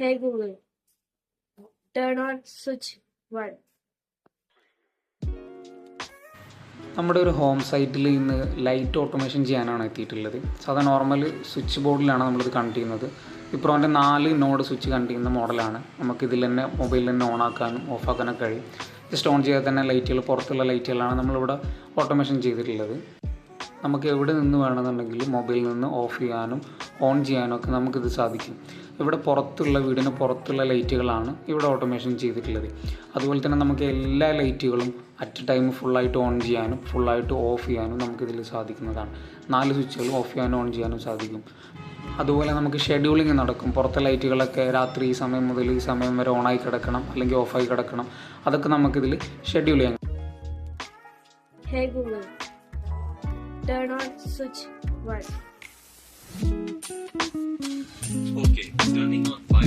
Hey Google, turn on switch 1. നമ്മുടെ ഒരു home സൈറ്റിൽ ഇന്ന് ലൈറ്റ് ഓട്ടോമേഷൻ ചെയ്യാനാണ് എത്തിയിട്ടുള്ളത്. സാധാരണ നോർമൽ സ്വിച്ച് ബോർഡിലാണ് നമ്മളിത് കണക്ട് ചെയ്യുന്നത്. ഇപ്രോൻ്റെ 4 നോഡ് സ്വിച്ച് കണക്ട് ചെയ്യുന്ന മോഡലാണ്. നമുക്കിതിൽ തന്നെ മൊബൈലിൽ തന്നെ ഓൺ ആക്കാനും ഓഫ് ആക്കാനൊക്കെ കഴിയും. ജസ്റ്റ് ഓൺ ചെയ്താൽ തന്നെ ലൈറ്റുകൾ, പുറത്തുള്ള ലൈറ്റുകളാണ് നമ്മളിവിടെ ഓട്ടോമേഷൻ ചെയ്തിട്ടുള്ളത്. നമുക്ക് എവിടെ നിന്ന് വേണമെന്നുണ്ടെങ്കിൽ മൊബൈലിൽ നിന്ന് ഓഫ് ചെയ്യാനും ഓൺ ചെയ്യാനും ഒക്കെ നമുക്കിത് സാധിക്കും. ഇവിടെ വീടിന് പുറത്തുള്ള ലൈറ്റുകളാണ് ഇവിടെ ഓട്ടോമേഷൻ ചെയ്തിട്ടുള്ളത്. അതുപോലെ തന്നെ നമുക്ക് എല്ലാ ലൈറ്റുകളും അറ്റ് ടൈം ഫുള്ളായിട്ട് ഓൺ ചെയ്യാനും ഫുള്ളായിട്ട് ഓഫ് ചെയ്യാനും നമുക്കിതിൽ സാധിക്കുന്നതാണ്. 4 സ്വിച്ചുകൾ ഓഫ് ചെയ്യാനും ഓൺ ചെയ്യാനും സാധിക്കും. അതുപോലെ നമുക്ക് ഷെഡ്യൂളിങ് നടക്കും. പുറത്തെ ലൈറ്റുകളൊക്കെ രാത്രി ഈ സമയം മുതൽ ഈ സമയം വരെ ഓണായി കിടക്കണം, അല്ലെങ്കിൽ ഓഫായി കിടക്കണം. അതൊക്കെ നമുക്കിതിൽ ഷെഡ്യൂൾ ചെയ്യാം. Hey Google, turn on switch 1. Okay, turning on